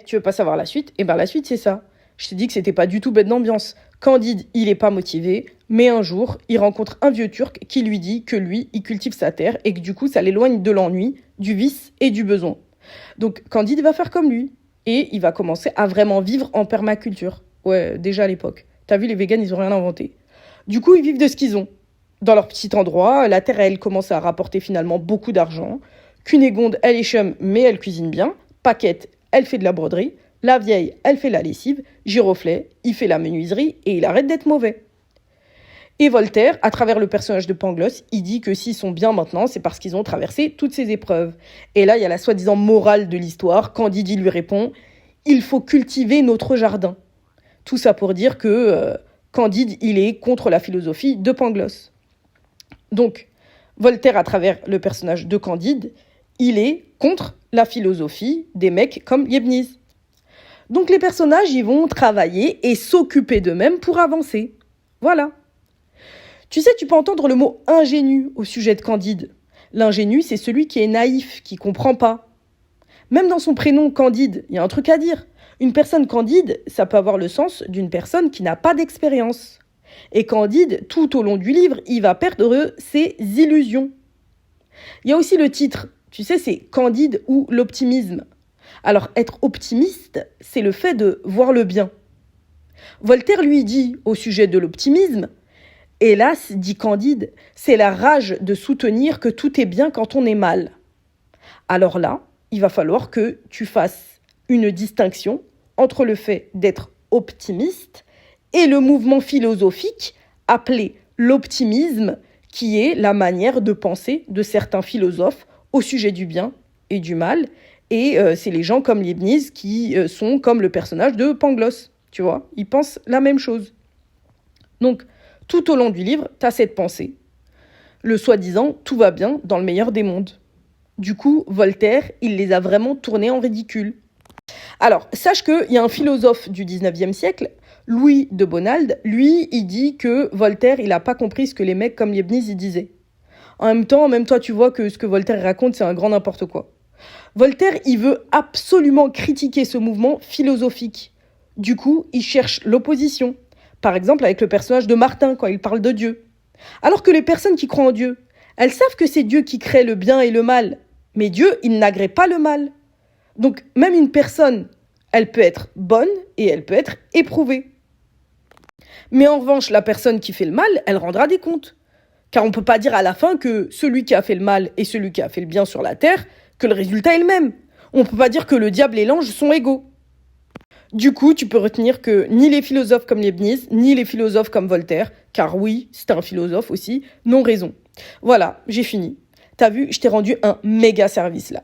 Tu veux pas savoir la suite? Eh ben la suite, c'est ça. Je t'ai dit que c'était pas du tout bête d'ambiance. Candide, il est pas motivé, mais un jour, il rencontre un vieux Turc qui lui dit que lui, il cultive sa terre et que du coup, ça l'éloigne de l'ennui, du vice et du besoin. Donc Candide va faire comme lui et il va commencer à vraiment vivre en permaculture. Ouais, déjà à l'époque. T'as vu, les véganes, ils ont rien inventé. Du coup, ils vivent de ce qu'ils ont. Dans leur petit endroit, la terre, elle commence à rapporter finalement beaucoup d'argent. Cunégonde, elle est chum, mais elle cuisine bien. Paquette, elle fait de la broderie. La vieille, elle fait la lessive. Giroflet, il fait la menuiserie et il arrête d'être mauvais. Et Voltaire, à travers le personnage de Pangloss, il dit que s'ils sont bien maintenant, c'est parce qu'ils ont traversé toutes ces épreuves. Et là, il y a la soi-disant morale de l'histoire. Candide lui répond « Il faut cultiver notre jardin ». Tout ça pour dire que Candide, il est contre la philosophie de Pangloss. Donc, Voltaire, à travers le personnage de Candide, il est contre la philosophie des mecs comme Leibniz. Donc les personnages, ils vont travailler et s'occuper d'eux-mêmes pour avancer. Voilà. Tu sais, tu peux entendre le mot ingénu au sujet de Candide. L'ingénu, c'est celui qui est naïf, qui comprend pas. Même dans son prénom Candide, il y a un truc à dire. Une personne candide, ça peut avoir le sens d'une personne qui n'a pas d'expérience. Et Candide, tout au long du livre, il va perdre ses illusions. Il y a aussi le titre, tu sais, c'est Candide ou l'optimisme. Alors, être optimiste, c'est le fait de voir le bien. Voltaire lui dit au sujet de l'optimisme, « Hélas, dit Candide, c'est la rage de soutenir que tout est bien quand on est mal. » Alors là, il va falloir que tu fasses une distinction entre le fait d'être optimiste et le mouvement philosophique appelé l'optimisme, qui est la manière de penser de certains philosophes au sujet du bien et du mal. Et c'est les gens comme Leibniz qui sont comme le personnage de Pangloss, tu vois, ils pensent la même chose. Donc, tout au long du livre, tu as cette pensée. Le soi-disant, tout va bien dans le meilleur des mondes. Du coup, Voltaire, il les a vraiment tournés en ridicule. Alors, sache qu'il y a un philosophe du 19e siècle, Louis de Bonald, lui, il dit que Voltaire, il n'a pas compris ce que les mecs comme Leibniz, ils disaient. En même temps, même toi, tu vois que ce que Voltaire raconte, c'est un grand n'importe quoi. Voltaire, il veut absolument critiquer ce mouvement philosophique. Du coup, il cherche l'opposition. Par exemple, avec le personnage de Martin, quand il parle de Dieu. Alors que les personnes qui croient en Dieu, elles savent que c'est Dieu qui crée le bien et le mal. Mais Dieu, il n'agrée pas le mal. Donc, même une personne, elle peut être bonne et elle peut être éprouvée. Mais en revanche, la personne qui fait le mal, elle rendra des comptes. Car on ne peut pas dire à la fin que celui qui a fait le mal et celui qui a fait le bien sur la terre, que le résultat est le même. On ne peut pas dire que le diable et l'ange sont égaux. Du coup, tu peux retenir que ni les philosophes comme Leibniz, ni les philosophes comme Voltaire, car oui, c'est un philosophe aussi, n'ont raison. Voilà, j'ai fini. T'as vu, je t'ai rendu un méga service là.